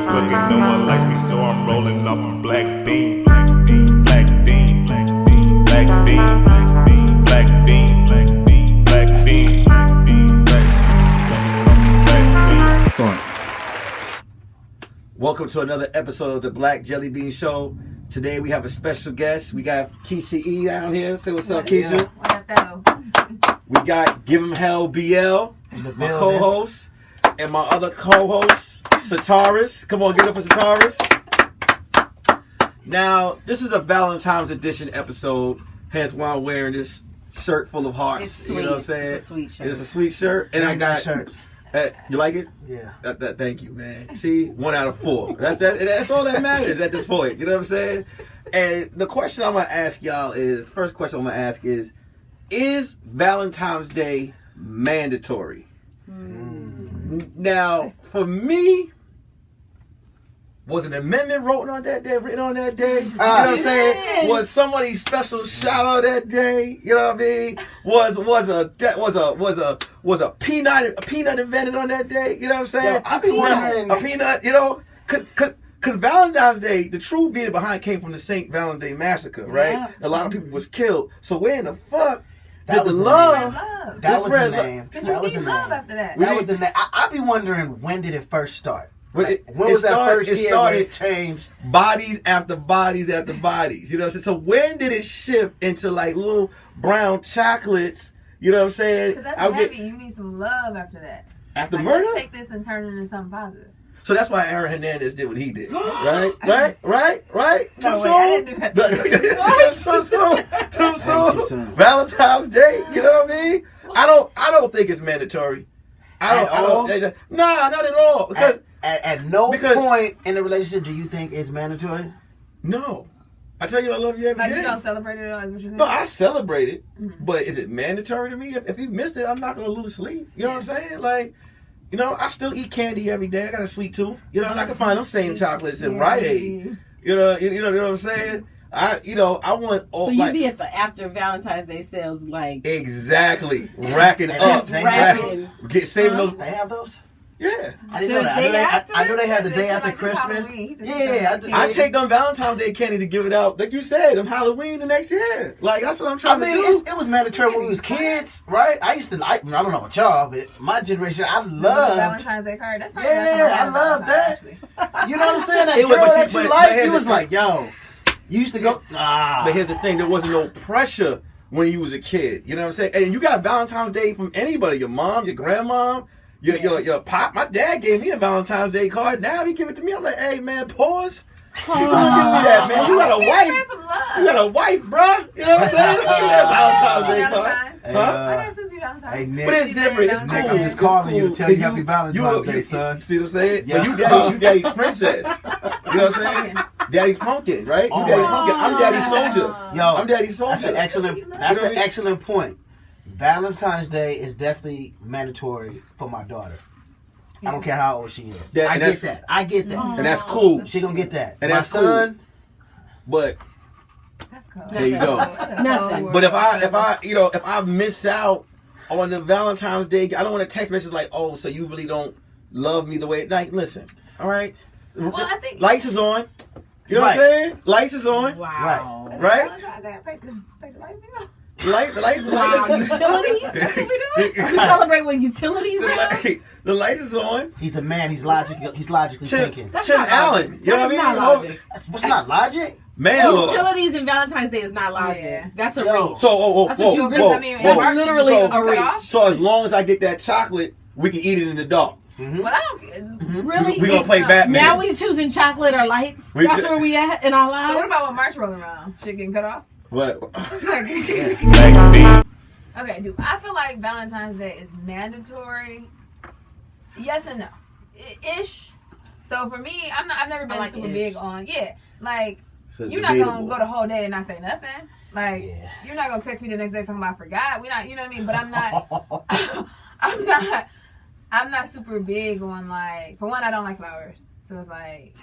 motherfucking no one likes me, so I'm rolling off a black bean. Black bean, black bean, black bean, black bean, black bean, black bean, black bean, black bean, black bean, black bean. Welcome to another episode of the Black JellyBean Show. Today we have a special guest. We got Keysha.E down here. Say what's up, Keysha. What up, though? We got Give 'Em Hell BL, my co-host, and my other co-host, Satarius. Come on, give it up for Satarius. Now, this is a Valentine's edition episode, hence why I'm wearing this shirt full of hearts. It's sweet. You know what I'm saying? It's a sweet shirt. It's a sweet shirt. And I got shirt. You like it? Yeah. Thank you, man. See, 1 out of 4. That's all that matters at this point. You know what I'm saying? And the question I'm gonna ask y'all is, the first question I'm gonna ask is Valentine's Day mandatory? Now, for me, was an amendment written on that day? You know what I'm saying? Was somebody's special shout out that day? You know what I mean? Was a peanut invented on that day? You know what I'm saying? Yo, I be wondering a peanut. You know, cause Valentine's Day, the true meaning behind came from the St. Valentine massacre, right? Yeah. A lot of people was killed. So where in the fuck That did the was the love? That was the red name. Because That you was need the love name. after that. That was the name. I be wondering, when did it first start? When When was that first year when started it changed? bodies after bodies after bodies. You know what I'm saying? So when did it shift into like little brown chocolates? You know what I'm saying? Because that's I'll heavy. You need some love after that. after Like, murder? let's take this and turn it into something positive. So that's why Aaron Hernandez did what he did. Right? Too No, soon? wait, I didn't do that. Too soon? Too soon. Valentine's Day? You know what I mean? I don't think it's mandatory. At all? Nah, not at all. Because At no because- point in the relationship do you think it's mandatory? no. I tell you I love you every day. Like, you don't celebrate it at all, is what you're saying? No, I celebrate it, but is it mandatory to me? If you missed it, I'm not gonna lose sleep. You know what I'm saying? Like, you know, I still eat candy every day. I got a sweet tooth. You know, and I can find them same chocolates in Rite Aid. You know what I'm saying? I want all. So you like, be at the after Valentine's Day sales, like exactly racking up, just racking. saving those. They have those? Yeah. I didn't know that. I know they had the day after Christmas. Yeah, I take them Valentine's Day candy to give it out, like you said, them Halloween the next year. Like that's what I'm I trying mean, to do. it was mandatory when we was kids, right? I used to like. I don't know about y'all, but my generation, I loved. Valentine's Day card. That's probably Yeah, I love that. Actually. You know what I'm saying? That It was, girl but that see, you but like, here's you the was thing. like, yo, you used to go. But here's the thing: there wasn't no pressure when you was a kid. You know what I'm saying? And you got Valentine's Day from anybody: your mom, your grandma, your pop. My dad gave me a Valentine's Day card. Now he give it to me. I'm like, hey man, pause. You gonna give me that, man? You got a wife. Some love. You got a wife, bruh. You know what I'm saying? Give me that Valentine's Day card. Valentine's. Huh? I got sisters Valentine's. Hey, Nick. But it's different. It's Nick, cool. I'm just calling you to tell you happy You Valentine's Day, son. See what I'm saying? Yeah. But you daddy's princess. You know what I'm saying? Daddy's pumpkin, right? You Oh. daddy's pumpkin. I'm daddy's soldier. Yo, I'm daddy's That's soldier. an excellent. That's an excellent point. Valentine's Day is definitely mandatory for my daughter. I don't care how old she is. Yeah, I and get that's- that. I get that. And that's cool. She gonna get that. And my that's cool. son. But That's cool. there you go. Nothing. But if I miss out on the Valentine's Day, I don't want a text message like, oh, so you really don't love me the way. Like, listen, all right. Well, I think Lights is on. You know what I'm Right. saying? Lights is on. wow. Right? I got pay the light bill. Lights. Wow, utilities? That's what we do. You celebrate with utilities now? The lights is on. He's a man. He's logical. He's logically thinking. That's Tim not Allen. logic. You know That's what I mean? not logic. What's not logic? Man, Lord. Utilities and Valentine's Day is not logic. Yeah. That's a Yo. reach. So, That's what you agree. I mean, That's March, literally so- a reach. So as long as I get that chocolate, we can eat it in the dark. Well, I don't. Really? We gonna play Batman. Now we choosing chocolate or lights? That's where we at in our lives? So what about when March rolling around? Shit getting cut off? What? Black bean. Okay, dude. I feel like Valentine's Day is mandatory. Yes and no, ish. So for me, I've never been like super ish. big on like So it's you're not gonna debatable. go the whole day and not say nothing. Like Yeah. you're not gonna text me the next day talking about I forgot. We not, you know what I mean? But I'm not. I'm not super big on like. For one, I don't like flowers, so it's like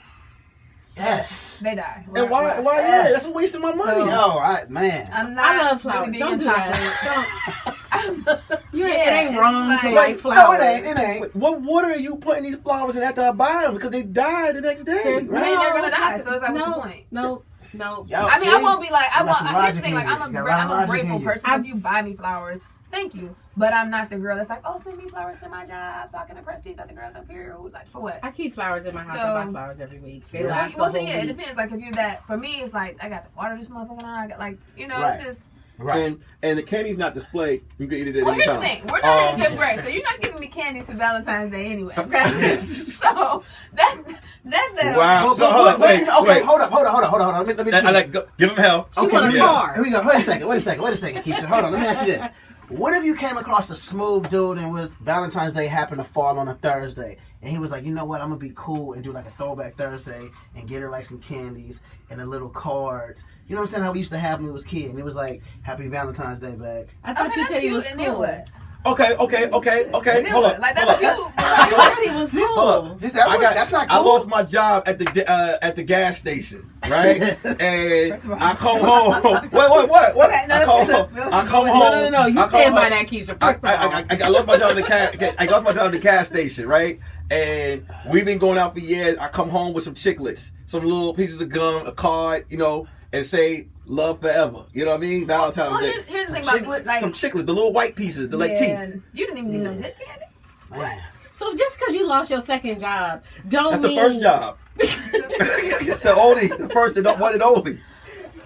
Yes. they die. And why? Why? Yeah. Yeah, that's a waste of my money. So- Yo, man. I'm not. I love flowers. Really big Don't on do chocolate. that. It Yeah, ain't wrong it's to like- like flowers. No, it ain't. Wait, what water are you putting these flowers in after I buy them? Because they die the next day. There's I mean, they're gonna it's die, not- so it's like, what's the no, point? no. Yo, I mean, see? I won't be like, You got some here's the logic thing, like, in you. You got a lot of I'm a logic grateful in you. person. If you buy me flowers, thank you. But I'm not the girl that's like, oh, send me flowers to my job so I can impress these other girls up here. Like, for what? I keep flowers in my house. So- I buy flowers every week. They Yeah. last Well, the see, whole yeah, it week. depends. Like, if you're that, for me, it's like, I got to water this motherfucker on. I got, like, you know, Right. it's just. Right. And the candy's not displayed. You can eat it at Well, any here's the time. thing. We're not in 5th grade, so you're not giving me candies for Valentine's Day anyway, okay? So, that's that. Wow. But- So, hold on, but- wait, okay, wait. hold up. Let me I like give him hell. She want a here we car. go. Here we go. Wait a second, Keisha. Hold on. Let me ask you this. What if you came across a smooth dude and was Valentine's Day happened to fall on a Thursday, and he was like, you know what, I'm gonna be cool and do like a throwback Thursday and get her like some candies and a little card. You know what I'm saying? How we used to have when we was kids, and it was like, Happy Valentine's Day, babe. I thought you said he was and then cool. what? Okay. And then Hold what? on. Like, hold that's on. cute. I thought he was Hold cool. on. That's not cool. I lost my job at the gas station, right? And First of all- I come home. What? Okay, no, I come let's- home. let's- I come No, home. no. You I come stand by home. that, Keisha. First of all. I lost my job at the gas station, right? And we've been going out for years. I come home with some chiclets, some little pieces of gum, a card, you know, and say love forever. You know what I mean? Valentine's Well, Day. here's the thing about like, Some chiclets, the little white pieces, the like yeah, teeth. you didn't even need no good candy. Man. So just because you lost your second job, don't That's the mean first job. That's the only, the first and one and only.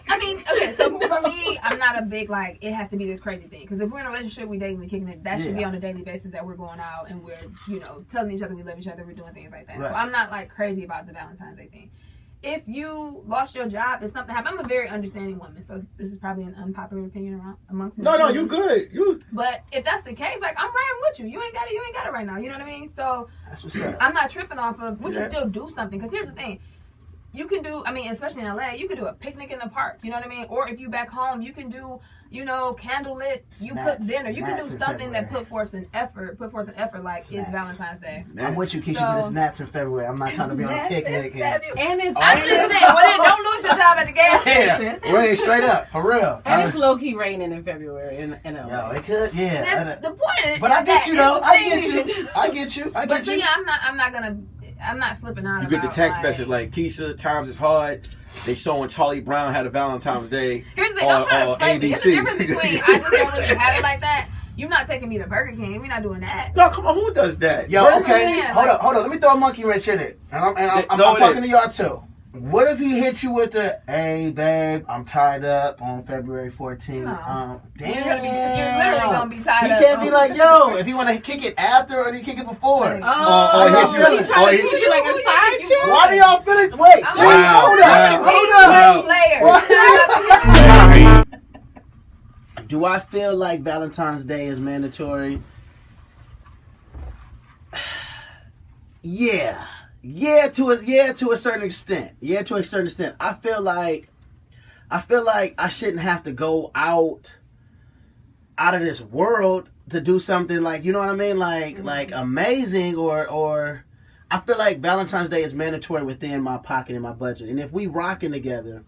I mean, okay, so for me, I'm not a big, like, it has to be this crazy thing. Because if we're in a relationship, we dating, we kicking it, that should be Yeah. on a daily basis that we're going out and we're, you know, telling each other we love each other, we're doing things like that. Right. So I'm not, like, crazy about the Valentine's Day thing. If you lost your job, if something happened, I'm a very understanding woman, so this is probably an unpopular opinion amongst No, women. you good. You But if that's the case, like, I'm riding with you. You ain't got it right now. You know what I mean? So That's what's up. I'm not tripping off of, we Yeah. can still do something. Because here's the thing. You can do, I mean, especially in LA, you can do a picnic in the park. You know what I mean? Or if you back home, you can do, you know, candlelit, you cook Snacks. dinner. You can do Snacks in something that February. put forth an effort like Snacks. it's Valentine's Day. I'm with you, Keisha, So- but it's gnats in February. I'm not trying to be on a picnic. and it's I'm just saying, well then don't lose your job at the gas station. Yeah, right, straight up, for real. and it's low key raining in February in LA. Yo, it could, yeah. That's the point is But I get that you though. it's the I thing get you can you. do. I get you. But so yeah, I'm not flipping out You about get the text like, message like Keisha, times is hard. They showing Charlie Brown had a Valentine's Day. Here's the thing, don't try to play me. It's the ABC. difference between I just don't really have it like that. You're not taking me to Burger King. We're not doing that. No, come on, who does that? Yo, Where's okay. the man? Hold up. Let me throw a monkey wrench in it. And I'm No, it talking ain't. to y'all too. What if he hit you with the, hey, babe, I'm tied up on February 14th. No. Damn. You're literally gonna be tied He up. can't be like, yo, if he want to kick it after or he kick it before. Right. Oh, hit you- he trying oh, to treat you like a side chick? Why do y'all feel it? Wait, I'm see, Wow, hold wow. up. Wow. Player. Do I feel like Valentine's Day is mandatory? Yeah, to a certain extent. I feel like I shouldn't have to go out of this world to do something like, you know what I mean, like amazing or I feel like Valentine's Day is mandatory within my pocket and my budget. And if we rocking together,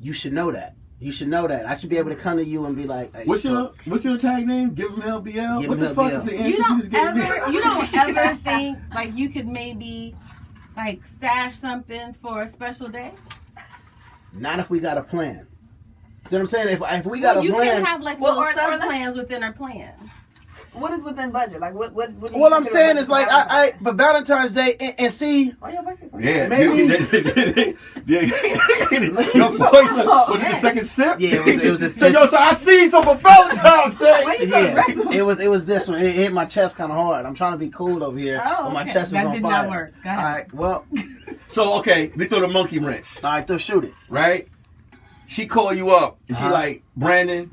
you should know that. I should be able to come to you and be like, hey, What's your tag name? Give him hell BL. Give What him the hell fuck BL. is the answer You you just gave me? don't ever think like you could maybe like stash something for a special day? Not if we got a plan. See what I'm saying? If we got You a plan. can have like Well, little or sub let's- plans within our plan. What is within budget? Like what do you What I'm consider saying budget is like for I Valentine's for Valentine's Day and see. Day? Why your voice is so Yeah, Maybe- Your voice was it the second sip? Yeah, it was this. So I see some for Valentine's Day. Why you so Yeah, aggressive? it was this one. It hit my chest kind of hard. I'm trying to be cool over here, Oh, but my okay. chest was That on did fire. not work. Go ahead. All right, well, So okay, we throw the monkey wrench, all right, so shoot it. right? She call you up and she Uh-huh. like, Brandon,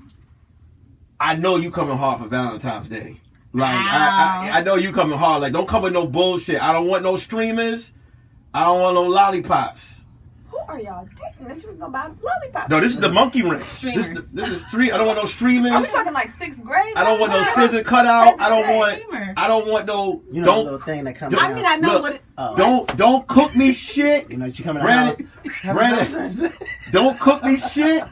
I know you coming hard for Valentine's Day. Like Ow. I know you coming hard. Like don't come with no bullshit. I don't want no streamers. I don't want no lollipops. Who are y'all dating that you was gonna buy lollipops? No, this is the monkey wrench. Streamers. This is street. I don't want no streamers. Are we talking like 6th grade? I don't want no Valentine's? scissor cutout. I don't Streamer. want no. You know the Don't little thing that comes don't- out. I mean, I know Look, what it. Oh. don't cook me shit. You know, you come in the Brandon, house. Brandon, don't cook me shit.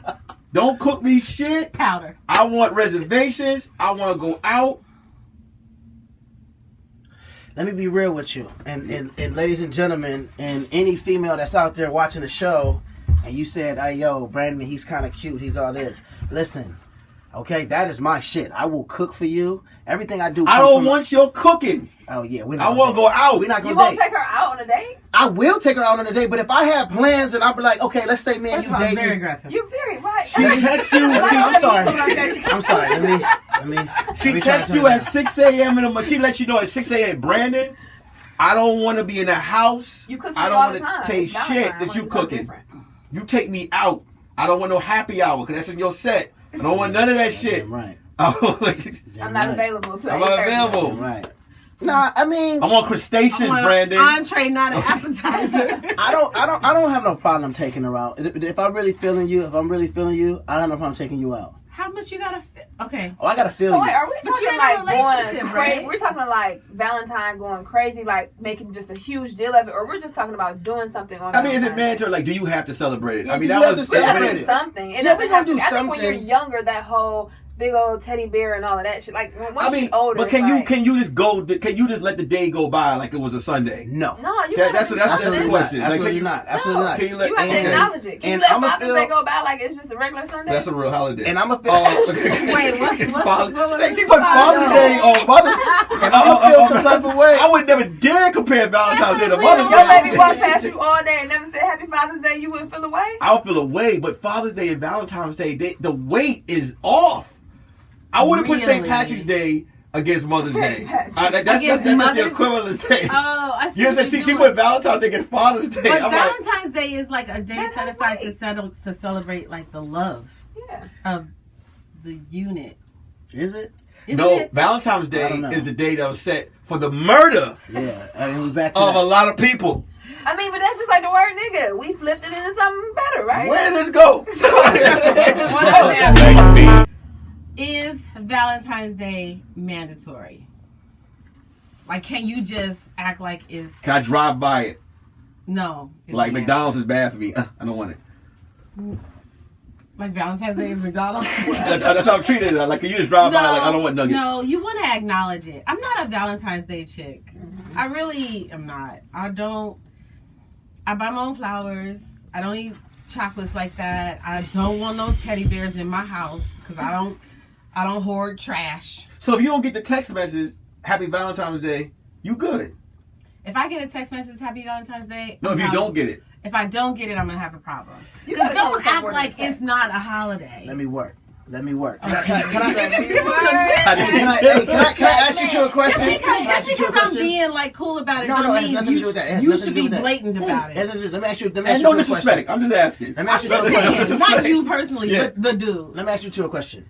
Don't cook me shit. Powder. I want reservations. I want to go out. Let me be real with you, and ladies and gentlemen, and any female that's out there watching the show, and you said, "Hey, yo, Brandon, he's kind of cute. He's all this." Listen, okay, that is my shit. I will cook for you. Everything I do. I don't want your cooking. Oh yeah, I want to go out. We're not You gonna won't date. take her out on a date? I will take her out on a date, but if I have plans, and I'll be like, okay, let's say me and First you of all, date. very aggressive. You're very right. She texts you. I'm sorry. I'm I'm sorry. Let me. She texts you at 6 a.m. in the morning. She lets you know at 6 a.m. Brandon, I don't want to be in the house. You cook I all don't the want time. to taste Valentine's shit that when you it's something cooking. different. You take me out. I don't want no happy hour because that's in your set. I don't want none of that shit. Right. I'm not available. I'm not available. Right. Nah, I mean, I want crustaceans, Brandon. Entree, not an appetizer. I don't have no problem taking her out. If I'm really feeling you, I don't have no problem taking you out. How much you gotta? Okay. Oh, I gotta feel So you. wait, are we But talking you're in a like relationship, going right? crazy? We're talking like Valentine going crazy, like making just a huge deal of it, or we're just talking about doing something on. I mean, is it Valentine's? mandatory? Like, do you have to celebrate it? Yeah, I mean, do that you have was to celebrate We it? gotta do something. It Yeah, doesn't we have gonna to. do I think when you're something. younger, that whole big old teddy bear and all of that shit. Like once I you mean, get older, but it's can like, you just go? Can you just let the day go by like it was a Sunday? No. No, you That- gotta do that's the something. question. Like, Absolutely can you- not. Absolutely No. not. Can you let? You have to and- acknowledge it. Can you and let I'ma Father's feel- Day go by like it's just a regular Sunday? That's a real holiday. And I'm a feel. Wait, what's Father, what was say it? she put Father's Day on Mother's And I'm gonna feel some type of way. I would never dare compare Valentine's Day to If Mother's your Day. baby walked past you all day and never said Happy Father's Day, you wouldn't feel away? I'll feel away, but Father's Day and Valentine's Day, the weight is off. I wouldn't put St. Really? Patrick's Day against Mother's Day. St. Patrick's. That's Against the Mother's- equivalent thing. Oh, I see. You know what I'm what saying? you're She doing. put Valentine's Day against Father's Day. But I'm like, Valentine's Day is like a day That's set aside right. to celebrate like the love Yeah. of the unit. Is it? Isn't no, it? Valentine's I Day don't know. is the day that was set for the murder Yeah. I mean, we back to of a that. lot of people. I mean, but that's just like the word nigga. We flipped it into something better, right? Where did this go? Black bean. Is Valentine's Day mandatory? Like, can you just act like it's Can I drive by it? no? It's Like mandatory. McDonald's is bad for me. I don't want it. Like Valentine's Day is McDonald's. That's how I'm treated. Like, can you just drive by? Like, I don't want nuggets. No, you want to acknowledge it. I'm not a Valentine's Day chick. Mm-hmm. I really am not. I buy my own flowers. I don't eat chocolates like that. I don't want no teddy bears in my house because I don't hoard trash. So if you don't get the text message, Happy Valentine's Day, you good. If I get a text message, Happy Valentine's Day. No, if you don't get it. If I don't get it, I'm gonna have a problem. You Because gotta go don't with some act word like of text. it's not a holiday. Let me work. Can I Just give him Word. can I ask you two a question? Just Can I ask you two a because I'm question? being like cool about it, No, don't it has mean nothing to you, do with that. It has you nothing should to do be with that. blatant about it. Let me ask you And two no a question. disrespect. I'm just asking. Let me I'm ask you just two a question. saying, not you personally, Yeah. but the dude. Let me ask you two a question.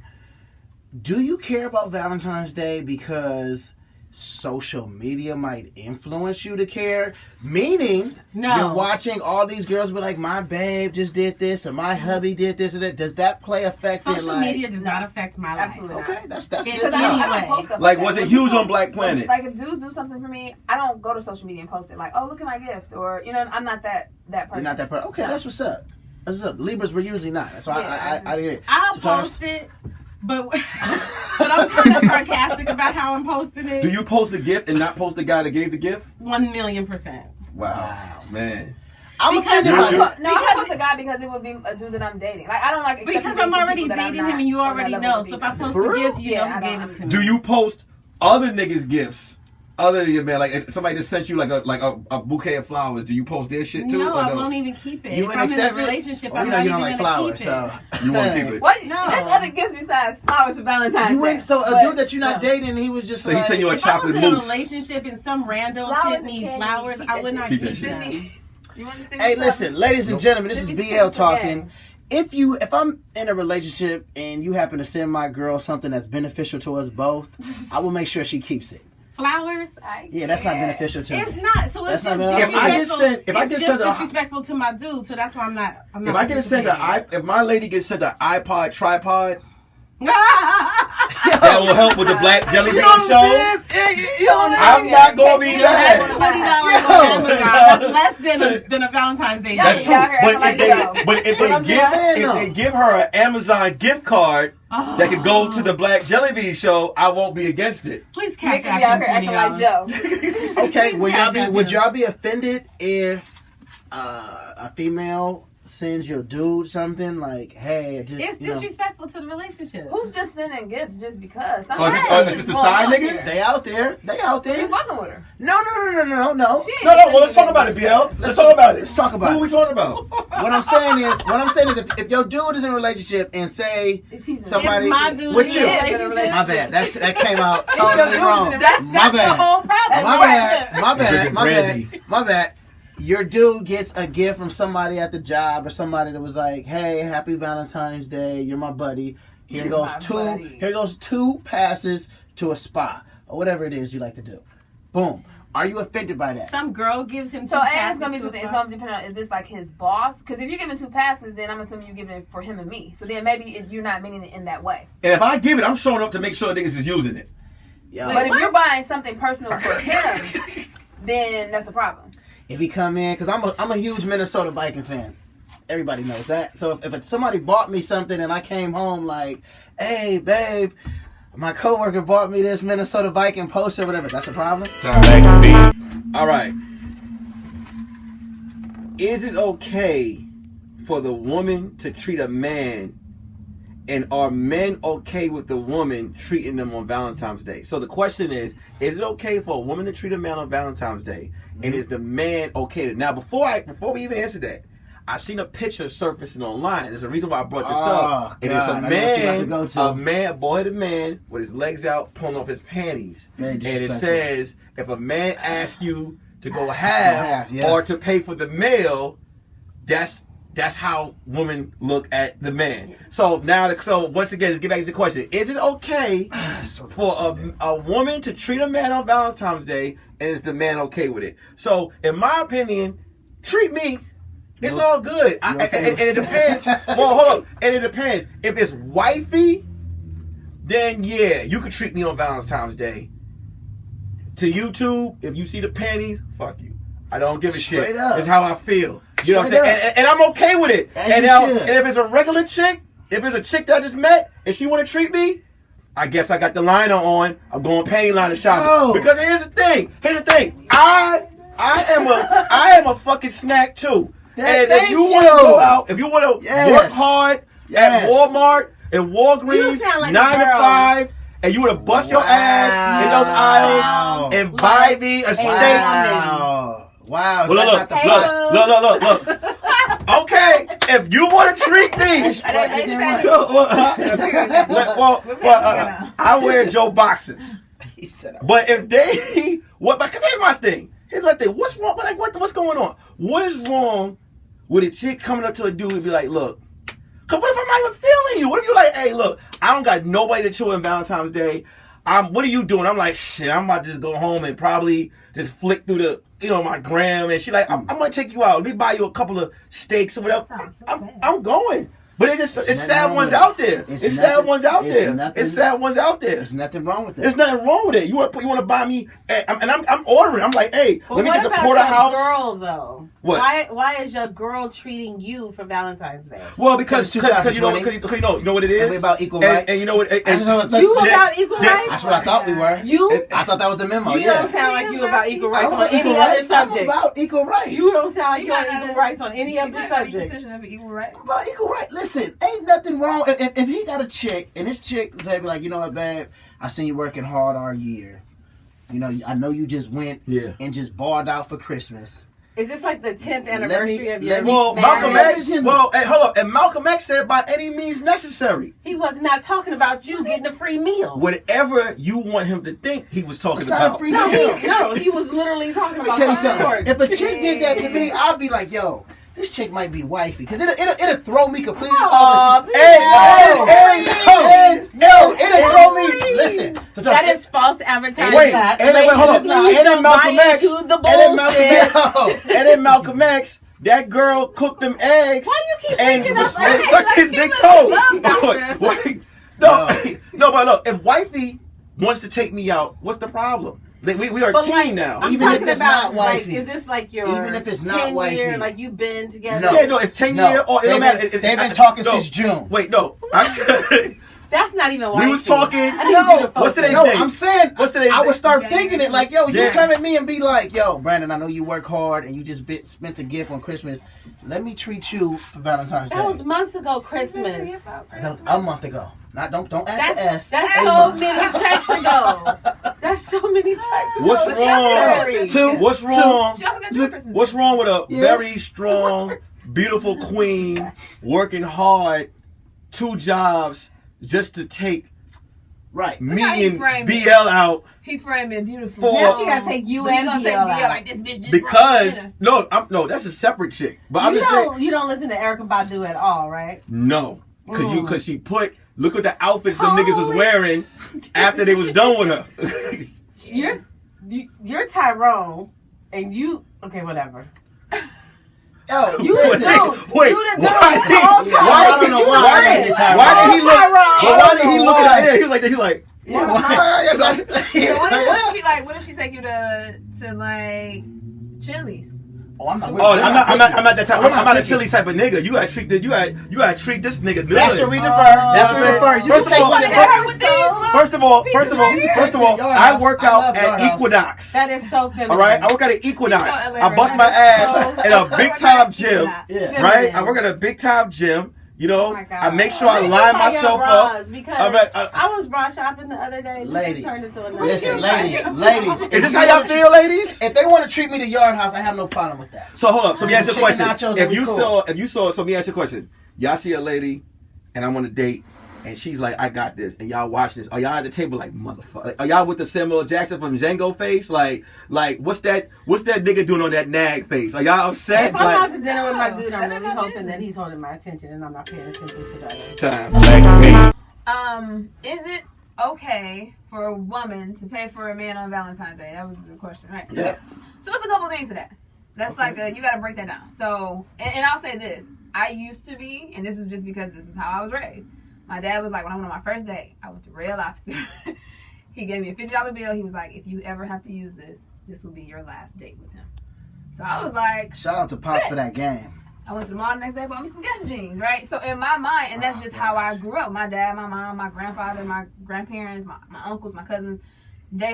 Do you care about Valentine's Day because social media might influence you to care? Meaning, No. you're watching all these girls be like, my babe just did this, or my hubby did this, or that. Does that play effect in Social like? media does not affect my life. Absolutely not. Okay, that's It- good. Because to I know. don't Anyway. post stuff Like, that. was it When huge people- on Black Planet? Like, if dudes do something for me, I don't go to social media and post it. Like, oh, look at my gift, or you know, I'm not that person. You're not that person. Okay, No. that's what's up. That's what's up. Libras were usually not. So Yeah, I agree. I'll Sometimes- post it, but I'm kind of sarcastic about how I'm posting it. Do you post the gift and not post the guy that gave the gift? 1,000,000%. Wow, man. I'm Because offended if by you- that. No, I Because- post a guy because it would be a dude that I'm dating. Like, I don't like accepting Because dates I'm from already people that I'm dating not him and you on that already level know. with So if either. I post For the real? gift, you Yeah, know I who gave don't- it to me. Do you post other niggas' gifts? Other than your man, like if somebody just sent you like a bouquet of flowers, do you post their shit too? No, or I won't even keep it. You if wouldn't I'm in a accept it? relationship, Well, I'm you know not you even don't like gonna flowers, keep so it. You want to keep it. What? No. There's other gifts besides flowers for Valentine's You Day. wouldn't. So a But- dude that you're not no. dating, he was just So he like, sent you a If I was chocolate in a mousse. relationship and some rando Flowers sent and me candy. flowers, Keep I that would not shit. keep Keep that them. shit. You want to send me Hey, something? listen, ladies and gentlemen, this is Let me BL see talking. again. If I'm in a relationship and you happen to send my girl something that's beneficial to us both, I will make sure she keeps it. Flowers? Yeah, that's not beneficial to It's me. not. So it's That's just not If I get disrespectful. sent- if I It's get just sent a- disrespectful to my dude. So that's why I'm not. If I get sent if my lady gets sent an iPod tripod, that will help with the Black JellyBean show. I'm not gonna be That's mad. $20 Yo, on Amazon. That's That's less than a Valentine's Day. Y'all gift. be out here acting like Joe. But if I'm just saying, though. they give her an Amazon gift card that could go to the Black JellyBean show, I won't be against it. Please cash Nigga be out here acting like Joe. Okay, Please would y'all be offended if a female sends your dude something like, hey, just It's disrespectful to the relationship. Who's just sending gifts just because? Oh, is this a side niggas? They out there. You fucking with her? No. She ain't No, sending well, let's you talk about it, gifts. BL. Let's talk about it. Let's talk about Who it. are we talking about? What I'm saying is, if your dude is in a relationship and say If he's in- somebody If my dude with is you, in a relationship, my bad. That came out your totally dude is wrong. in a That's My the bad. whole problem. My bad. Your dude gets a gift from somebody at the job or somebody that was like, "Hey, happy Valentine's Day. You're my buddy. Here You're my buddy. Here goes 2 passes to a spa or whatever it is you like to do." Boom. Are you offended by that? Some girl gives him 2 So and passes it's gonna be to a it's spa. gonna depend on, is this like his boss? Because if you're giving 2 passes, then I'm assuming you're giving it for him and me. So then maybe you're not meaning it in that way. And if I give it, I'm showing up to make sure niggas is using it. Yo, But if you're buying something personal for him, then that's a problem. if he come in, because I'm a huge Minnesota Viking fan. Everybody knows that. So if somebody bought me something and I came home like, "Hey, babe, my coworker bought me this Minnesota Viking poster," or whatever, that's a problem. Black bean. All right. Is it okay for the woman to treat a man, and are men okay with the woman treating them on Valentine's Day? So the question is it okay for a woman to treat a man on Valentine's Day, and is the man okay to? Now, before we even answer that, I seen a picture surfacing online. There's a reason why I brought this up. And it's God, I know what you're about to go to. a boy-headed man with his legs out, pulling off his panties. Very And it disrespectful. says, if a man asks you to go half yeah. or to pay for the meal, that's how women look at the man. So now, once again, let's get back to the question: is it okay for a woman to treat a man on Valentine's Day, and is the man okay with it? So, in my opinion, treat me. It's all good. And it depends. Well, hold on. And it depends. If it's wifey, then yeah, you can treat me on Valentine's Day. To YouTube, if you see the panties, fuck you. I don't give a Straight shit. up. It's how I feel. You know what I'm Straight saying? up. And I'm okay with it. As And you now, should. and if it's a regular chick, if it's a chick that I just met and she want to treat me, I guess I got the liner on. I'm going panty liner shopping. Oh. Because here's the thing. I am a fucking snack too. And if Thank you want to you. go out, if you want to Yes. work hard Yes. at Walmart and Walgreens, You sound like a 9 to girl. 5, and you want to bust your ass in those aisles and buy me a steak. Wow. Well, look. Okay, if you want to treat me, I wear Joe boxes. He said, But if they, because here's my thing. What's wrong? What's going on? What is wrong with a chick coming up to a dude and be like, look, because what if I'm not even feeling you? What if you're like, hey, look, I don't got nobody to chill on Valentine's Day. What are you doing? I'm like, shit, I'm about to just go home and probably just flick through my gram. And she like, I'm going to take you out. Let me buy you a couple of steaks or whatever. Sounds so sad. I'm going. But it's nothing sad wrong ones with it. out there. It's It's sad nothing- ones out it's there. nothing- It's sad ones out there. there's nothing wrong with that. There's nothing wrong with it. You want to buy me, and I'm ordering. I'm like, hey, But let me what get the about porterhouse. your girl though? What? Why is your girl treating you for Valentine's Day? Well, because you know 2020. you know what it is. We about equal and, rights. and you know what? You about equal rights? That's what I thought we were. You I thought that was the memo. you don't sound like you about equal rights I'm on about any equal other rights. I'm subject. about equal rights. You don't sound like She you on might not equal have- rights on any She other might not be subject. petitioning for equal rights. I'm about equal rights. Listen, ain't nothing wrong. If he got a chick and his chick say, be like, you know what, babe, I seen you working hard all year. You know, I know you just went and just balled out for Christmas. Is this like the 10th anniversary of your Well, marriage? Malcolm X. Well, hey, hold up. And Malcolm X said, by any means necessary. He was not talking about you getting a free meal. Whatever you want him to think, he was talking It's not a about. free No, meal. he was literally talking Let me about tell you support. something. If a chick did that to me, I'd be like, yo, this chick might be wifey. Because it'll throw me completely off. It'll throw me. Listen. That is false advertising. Wait, and then, hold up. Please And then don't buy Malcolm X. into the And then Malcolm bullshit. X. And then Malcolm X. That girl cooked them eggs. Why do you keep and bringing up and eggs? sucked his big toe. No, but look, if wifey wants to take me out, what's the problem? We are But, teen like, now. I'm Even if talking it's about not like, wifey. is this like your Even if it's not 10 year, wifey. like you've been together? No. Yeah, no, it's 10 No. year or it They've don't matter. been- they've been talking no. since June. Wait, no. That's not even wifey. We was talking. I need you to focus. What's today's No, date? I'm saying What's today's I would date? start thinking it like, yo, you Yeah. come at me and be like, yo, Brandon, I know you work hard and you just spent a gift on Christmas. Let me treat you for Valentine's Day. That was months ago, Christmas. That's a month ago. Don't add the S. That's A so month. many checks ago. That's so many checks ago. What's But she also got wrong? you a Christmas Two. gift. What's wrong? She also got you a Christmas What's gift. wrong with a Yeah. very strong, beautiful queen working hard, 2 jobs just to take Right. how me he and framed it. BL out He framed it beautiful. For- Now she gotta take you But he and gonna BL take BL out. like this bitch just because brought dinner. no, that's a separate chick. But I'm You just saying you don't listen to Erykah Badu at all, right? no, because she put look at the outfits them Holy- niggas was wearing after they was done with her. You're Tyrone, and you okay, whatever. Yo, You listen. don't. Wait, You the why dude did- all Yeah, I don't know why I why did it, Tyrone. why did he look? Tyrone. But why did he look at Why? her? Yeah, he was like that. He like. Yeah, why? why? It's like- So what if she like? What if she take you to like Chili's? Oh, I'm not. Oh, I'm not that type. We're I'm not a picky. chili type of nigga. You gotta treat this nigga good. That's where we defer. Oh. That's where we defer. You First can of all- take What me with to these little First of all, pieces right here? I work I out love Yard at House. Equinox. That is so feminine. All right, I work at an Equinox. He's so I bust my Atlanta. ass in a big time gym. Yeah. Right, I work at a big time gym. You know, Oh my God. I make sure I Let me line buy your myself bras, up. because I'm like, I was bra shopping the other day. This Ladies, just turned into another listen, thing. ladies. Is this how y'all feel, ladies? If they want to treat me to Yard House, I have no problem with that. So hold up. So let me ask you a Chicken question. nachos If will you be cool. saw, so let me ask you a question. Y'all see a lady, and I'm on a date, and she's like, "I got this," and y'all watch this. Are y'all at the table like, motherfucker? Like, are y'all with the Samuel Jackson from Django face? Like, what's that nigga doing on that nag face? Are y'all upset? If I'm out Like, to dinner with my dude, I'm None of really my hoping that business. he's holding my attention and I'm not paying attention to the other. time. Black Is it okay for a woman to pay for a man on Valentine's Day? That was the question, right? Yeah. So it's a couple things to that. That's like you got to break that down. So, and I'll say this: I used to be, and this is just because this is how I was raised. My dad was like, when I went on my first date, I went to Red Lobster. He gave me a $50 bill. He was like, if you ever have to use this, this will be your last date with him. So I was like, Shout out to Pops for that game. I went to the mall the next day, bought me some Guess jeans, right? So in my mind, and that's just how I grew up. My dad, my mom, my grandfather, my grandparents, my uncles, my cousins, they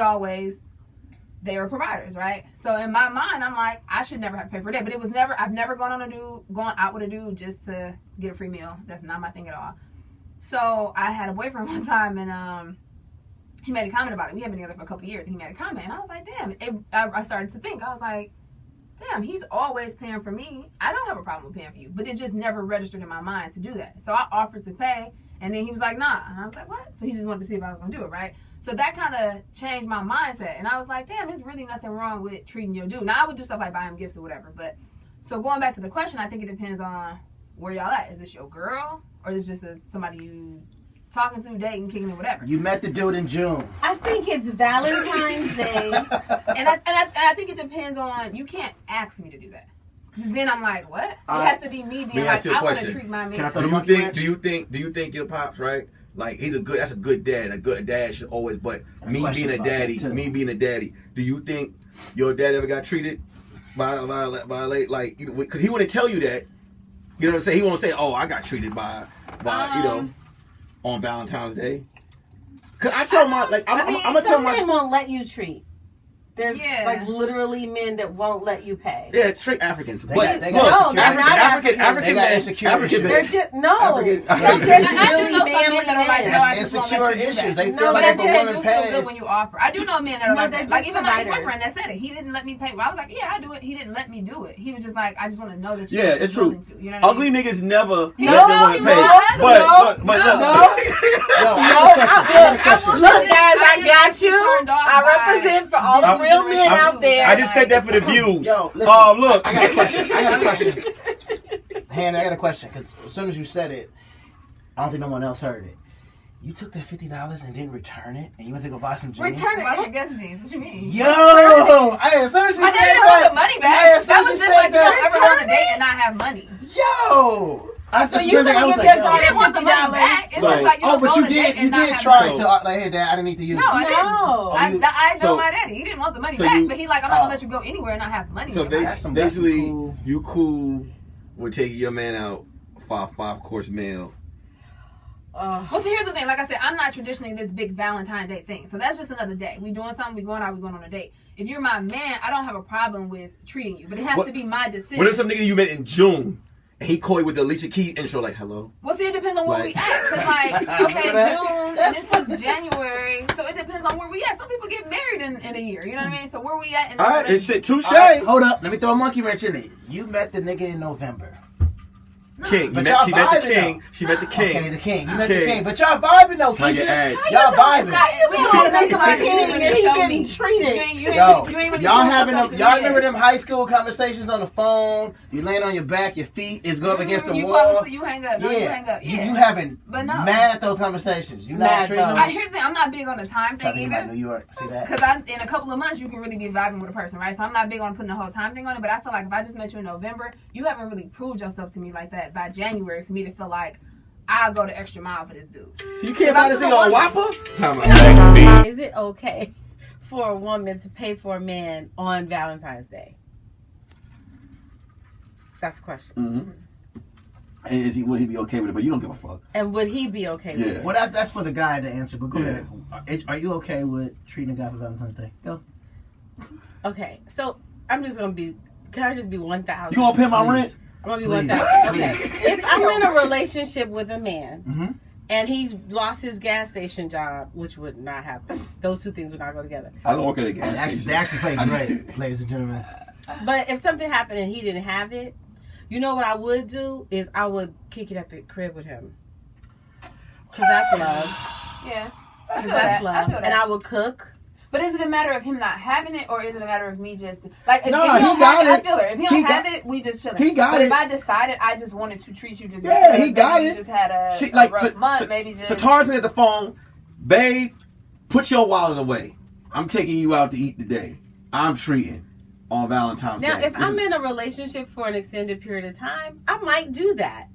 were providers, right? So in my mind, I'm like, I should never have to pay for that. But I've never gone out with a dude just to get a free meal. That's not my thing at all. So I had a boyfriend one time, and he made a comment about it. We had been together for a couple of years, and he made a comment, and I was like, damn. I started to think. I was like, damn, he's always paying for me. I don't have a problem with paying for you, but it just never registered in my mind to do that. So I offered to pay, and then he was like, nah. And I was like, what? So he just wanted to see if I was going to do it, right? So that kind of changed my mindset, and I was like, damn, there's really nothing wrong with treating your dude. Now, I would do stuff like buy him gifts or whatever, but so going back to the question, I think it depends on where y'all at. Is this your girl, or is this just somebody you talking to, dating, kicking it, whatever? You met the dude in June. I think it's Valentine's Day. And I think it depends on, you can't ask me to do that. Because then I'm like, what? It has to be me being like, I want to treat my man. Can I throw Do the you monkey think? wrench? Do you think your pops right? Like that's a good dad. A good dad should always. But And a me question being a about that, daddy, too. do you think your dad ever got treated by a late, like, because he wouldn't tell you that. You know what I'm saying? He won't say, oh, I got treated by on Valentine's Day. Cause I tell my I'm gonna tell Some my men won't let you treat. There's Yeah. like literally men that won't let you pay. yeah, trick Africans. They But got look, No, they're not African African. They got men, insecure African issues. They're men. just no. African- Some African- just I do really know some men manly that are like, men. no, I just won't Insecure let you do issues. that. They No, feel but like if they a do woman feel pays, good when you offer. I do know men that are No, like they're that. Like just even my providers. ex-boyfriend that said it. He didn't let me pay. Well, I was like, yeah, I do it. He didn't let me do it. He was just like, I just want to know that you're Yeah, it's true. willing to. You know what I Ugly mean? niggas never No, let their woman he pay. won't. But No, look. Yo, I No, have a question. Look, guys, I am got you. turned off I by represent for all the this real men generation out of there. I just said that for the views. Yo, listen. Look. I got a question. Hannah, I got a question. Because as soon as you said it, I don't think no one else heard it. You took that $50 and didn't return it, and you went to go buy some jeans? Return it. I guess jeans. What you mean? Yo! As soon as she I said didn't want that, the money Hey, back. as soon That as was she just said like, you that, don't ever go on a date and not have money. Yo! So you gonna give your daughter You didn't want the money $50? back. It's So- just like Oh, but you did try to like, hey, Dad, I didn't need to use No, it. I didn't. No. I know So- my daddy. He didn't want the money so back, you- but he like, I'm not gonna let you go anywhere and not have money. So in your That's pocket. basically, cool. you cool with taking your man out five course meal. Well, see, here's the thing. Like I said, I'm not traditionally this big Valentine's Day thing. So that's just another day. We doing something. We going out. We going on a date. If you're my man, I don't have a problem with treating you, but it has to be my decision. What if some nigga you met in June and he called you with the Alicia Keys intro like hello? Well, see, it depends on where we Like- at. Cause like, okay, June, and this is January, so it depends on where we at. Some people get married in a year. You know what I mean? So where we at? In All right, it's shit. Touche. All right, hold up. Let me throw a monkey wrench in it. You met the nigga in November. King. But She y'all met the vibing, king. though. She met the king. Okay, the king. You met the king. But y'all vibing though, Can I get Keysha. ads? Y'all vibing. We You don't make make my my king and he getting treated. You Yo, ain't really y'all doing having them. yourself Y'all to remember the them high school conversations on the phone? You laying on your back, your feet is going up against the You wall. fall asleep, you hang up. No, Yeah, you hang up. Yeah. you having But no. mad those conversations. You not Mad treating though. them. Here's the thing. I'm not big on the time Try to thing think about New either. York. See that? Because in a couple of months, you can really be vibing with a person, right? So I'm not big on putting the whole time thing on it. But I feel like if I just met you in November, you haven't really proved yourself to me like that by January for me to feel like I'll go the extra mile for this dude. So you can't buy this thing on Whopper? Time out. Black bean. Is it okay for a woman to pay for a man on Valentine's Day? That's the question. Mm-hmm. And would he be okay with it? But you don't give a fuck. And would he be okay with Yeah. it? Well, that's for the guy to answer. But go ahead. Are you okay with treating a guy for Valentine's Day? Go. Okay, so I'm just gonna be. Can I just be 1,000? You gonna pay my Please. rent? I'm gonna be Please. 1,000. Okay. If I'm in a relationship with a man Mm-hmm. and he lost his gas station job, which would not happen, those two things would not go together. I don't work at a gas They station. actually play great, ladies and gentlemen. But if something happened and he didn't have it, you know what I would do is I would kick it at the crib with him. Cause that's love. Yeah. I Cause feel that's that. love. I feel And that. I would cook. But is it a matter of him not having it, or is it a matter of me just like if, No, if he don't he got have it, I it. feel it. If he He don't got- have it, we just chilling. he got but it. if I decided I just wanted to treat you just Yeah, because he got maybe it. You just had a, She, a like, rough month, maybe just. So Tara's me at the phone, babe, put your wallet away. I'm taking you out to eat today. I'm treating on Valentine's Now, Day. if I'm in a relationship for an extended period of time, I might do that.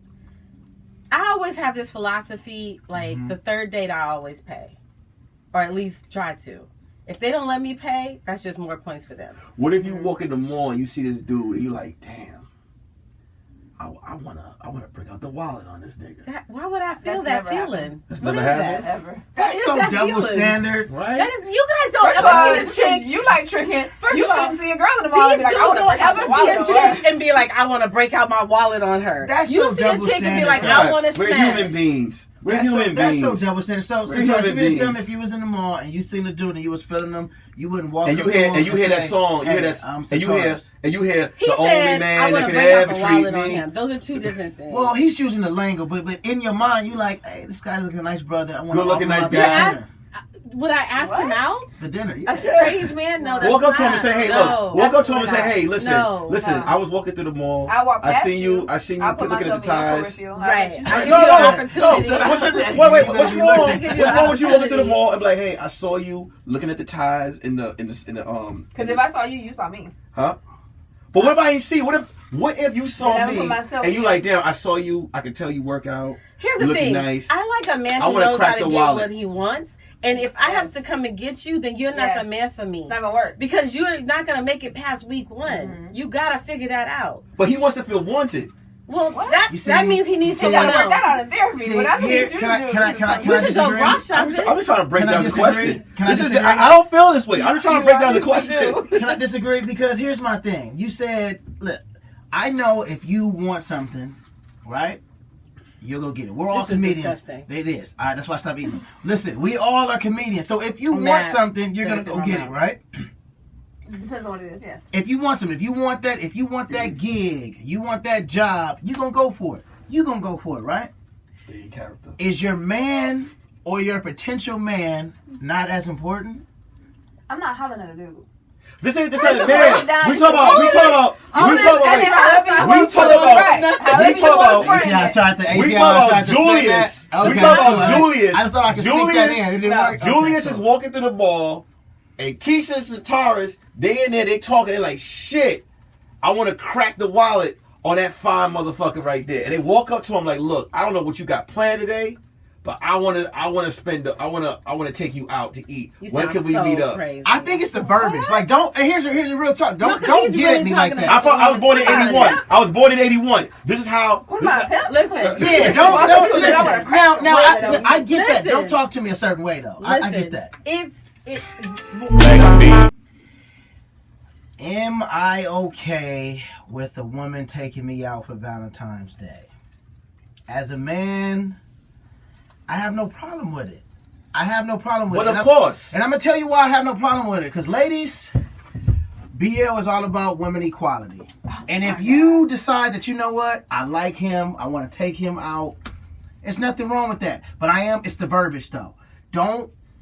I always have this philosophy, like the third date I always pay. Or at least try to. If they don't let me pay, that's just more points for them. What if you walk in the mall and you see this dude and you like, damn, I wanna break out the wallet on this nigga. Why would I feel That's that never feeling? That's What never is happened? that? Ever. That's is so that double feeling? standard. Right? That is, you guys don't First of all, ever see a chick. you like tricking. First you of all, shouldn't see a girl in the mall and These be like, dudes I don't want to ever break see out a the wallet. chick and be like, I want to break out my wallet on her. That's you so see a double chick and be standard. like, I want to We're smash. human beings. We're That's human so, that's beings. so double standard. So We're Charles, human you mean to tell me beings. if you was in the mall and you seen a dude and you was feeling them, you wouldn't walk And up you to hear him and you hear that say, song, you hey, hear that, I'm and you hear Satarius. and you hear He the said, only I man want that to could break out ever the treat wallet on me. him. Those are two different things. Well, he's using the lingo, but in your mind, you like, hey, this guy's looking a nice brother. I want Good-looking nice guy. Dinner. Would I ask him What? out? The dinner. A strange man? No, that's Walk up to him not. and say, "Hey, No, look." Walk up to him and say, absolutely "Hey, not. listen, No, listen. no. I was walking through the mall. I walk past I seen you I'll put looking at the myself in your ties." perfume. Right. I I bet give you- you No, an no, opportunity. Wait, what's wrong? I give you What's an wrong with you walking through the opportunity. mall and be like, "Hey, I saw you looking at the ties in the Because if I saw you, you saw me. huh?" But what if I ain't see? What if you saw Then I would me put myself and you in. like, damn, I saw you. I could tell you work out. Here's You the looking thing. nice. I like a man I who wanna knows how crack to the get wallet. what he wants. And if I have Yes. to come and get you, then you're not Yes. the man for me. It's not going to work. Because you're not going to make it past week one. Mm-hmm. You got to figure that out. But he wants to feel wanted. Well, What? that You see- means he needs you see- I someone gotta work that out else. in therapy. See, What I need here- you to can I- do can I- is can I- fuck can I We could go disagree? rock I'm shopping. just trying to break Can I down the disagree? question. Can I This is disagree? I don't feel this way. I'm just trying to You break down the obviously question. do. Can I disagree? Because here's my thing. You said, look, I know if you want something, right? You'll go get it. We're all This is comedians. disgusting. It is. All right, that's why I stopped eating. Listen, we all are comedians. So if you I'm want mad. something, you're gonna Yes, go I'm get mad. it, right? Depends on what it is, yes. If you want something, if you want that gig, you want that job, you gonna go for it. You gonna go for it, right? Stay in character. Is your man or your potential man not as important? I'm not hollering at a dude. This ain't First of man. all, Don, We talk about. We talk However you about. work for it, Right. however We you talk work about- for You see how I it. tried to, you We see how I talk tried about to spin Julius. that? We Okay, talk about alright. Julius. I just thought I could sneak that Julius- in. It didn't No. work. Okay, Julius cool. is walking through the ball, and Keysha and Satarius, they in there, they talking, they like, shit, I want to crack the wallet on that fine motherfucker right there, and they walk up to him like, "Look, I don't know what you got planned today, but I want to take you out to eat. When can we meet up?" Crazy. I think it's the verbiage. Like, don't. And here's the real talk. Don't he's get really at me like that. I was born in '81. I was born in '81. This is how. Listen. Yeah, don't listen. Now, I get that. Listen. Don't talk to me a certain way though. I get that. It's. Black bean. Am I okay with a woman taking me out for Valentine's Day? As a man, I have no problem with it. I have no problem with it. Well, of course. And I'm going to tell you why I have no problem with it. Because, ladies, BL is all about women equality. And if you decide that, you know what, I like him, I want to take him out, there's nothing wrong with that. But it's the verbiage, though.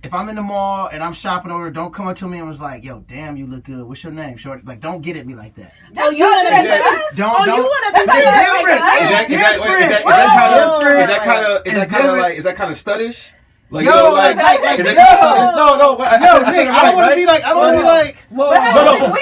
If I'm in the mall and I'm shopping over, don't come up to me and was like, "Yo, damn, you look good. What's your name, shorty?" Like, don't get at me like that. Oh, you want to be us? Don't. Oh, you want to be Is that kind of studdish? Like, Yo, like, like, is that yo. kind of studdish? No, Nigga, I don't want to be like, Whoa,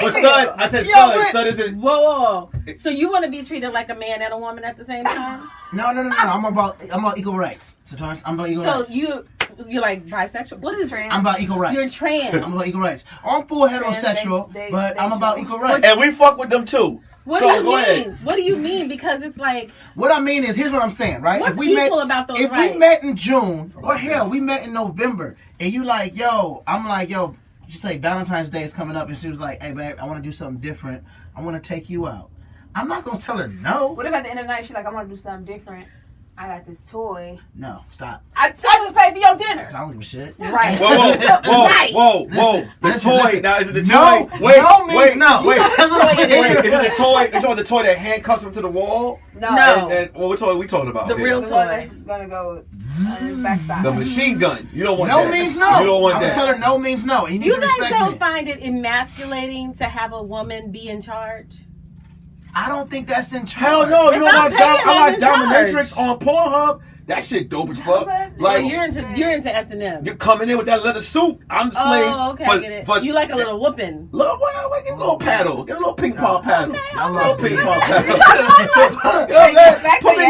but stud. I said stud. Stud isn't. Whoa. So you want to be treated like a man and a woman at the same time? No. I'm about equal rights. Satarius, I'm about equal rights. So you're like bisexual. What is trans? I'm about equal rights. You're trans. I'm about equal rights. I'm full heterosexual, but I'm about equal rights. And we fuck with them too. What So, do you go mean? ahead. What do you mean? Because it's like, What I mean is, here's what I'm saying, right? what's equal about those If rights? we met in June, or hell, we met in November, and you like, yo, I'm like, yo, she say Valentine's Day is coming up, and she was like, hey, babe, I want to do something different. I want to take you out. I'm not going to tell her no. What if at the end of the night she's like, I want to do something different? I got this toy. No, stop. I just paid for your dinner. I don't give a shit. right. Whoa. The Listen, toy. listen. Now, is it the No, toy? Wait, no means no. Wait. That's what I'm Wait, getting is at. it the toy? It's the toy that handcuffs him to the wall? No. And what toy are we talking about? The here? real The one toy. that's gonna go on his backside. The machine gun. You don't want No that. means no. You don't want I'm that. going to tell her no means no. And you need You to guys respect don't me. find it emasculating to have a woman be in charge? I don't think that's in charge. Hell no. You If know I'm paying, I I'm watch in charge. Dominatrix on Pornhub. That shit dope as fuck. So Like, So you're into S&M. you're coming in with that leather suit. I'm the slave. Oh, okay, I get it. You like a little whooping. Look, well, get a little paddle. Get a little ping pong paddle. Y'all A lost little me. ping pong paddle. Back Put to me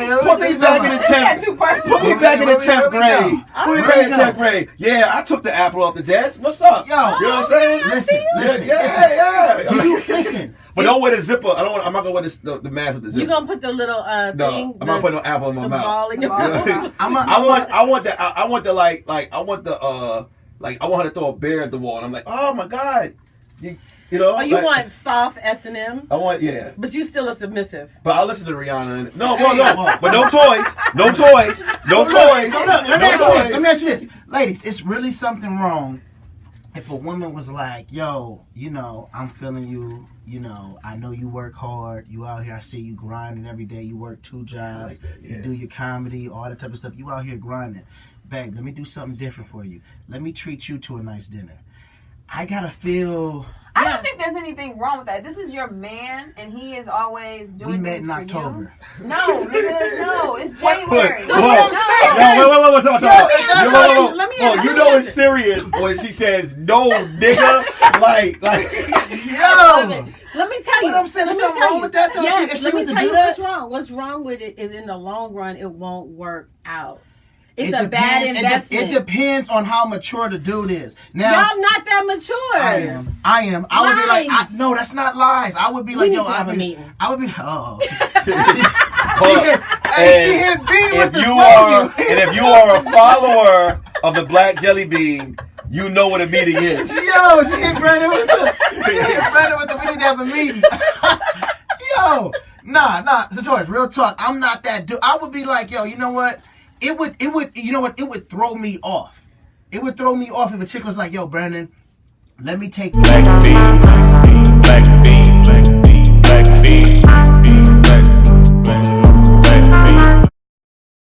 your put me back in the We got 10th. two persons. Put me back in the 10th grade. Put me back in the Where 10th grade. Yeah, I took the apple off the desk. What's up? Yo. You know what I'm saying? Listen. Yeah. Do you listen? But don't wear the zipper. I'm not gonna wear the mask with the zipper. You gonna put the little No, thing? I'm not putting no apple in my the mouth. ball in your The ball. mouth. I want her to throw a bear at the wall, and I'm like, oh my god, you know. Or you like, want soft S&M, yeah. but you still a submissive. But I'll listen to Rihanna. And, no, Hey, but no toys, no toys. So look, let me No ask you this. Ladies, it's really something wrong if a woman was like, yo, you know, I'm feeling you, you know, I know you work hard, you out here, I see you grinding every day, you work 2 jobs, you do your comedy, all that type of stuff, you out here grinding. Babe, let me do something different for you. Let me treat you to a nice dinner. I gotta feel... I don't think there's anything wrong with that. This is your man, and he is always doing We met things in for October. You. No, nigga, no. It's January. Whoa. what I'm saying. Whoa, wait, Let me Whoa, ask you you know this. it's serious when she says no, nigga. like, Yo! Let me tell you. What I'm saying, let there's me something tell wrong you. with that, though? Yes, If she let me was to tell do you that? what's wrong. What's wrong with it is in the long run, it won't work out. It's It a bad depends- investment. It depends on how mature the dude is. Now, Y'all not that mature. I am. I would be like, Lies. no, that's not lies. I would be We like, need yo, to have a meeting. I would be, oh. And she hit B with the if you are a follower of the Black JellyBean, you know what a meeting is. Yo, she hit Brandon with the, we need to have a meeting. Yo, nah, Satarius, real talk. I'm not that dude. I would be like, yo, you know what? It would throw me off. It would throw me off if a chick was like, yo, Brandon, let me take you. Black bean.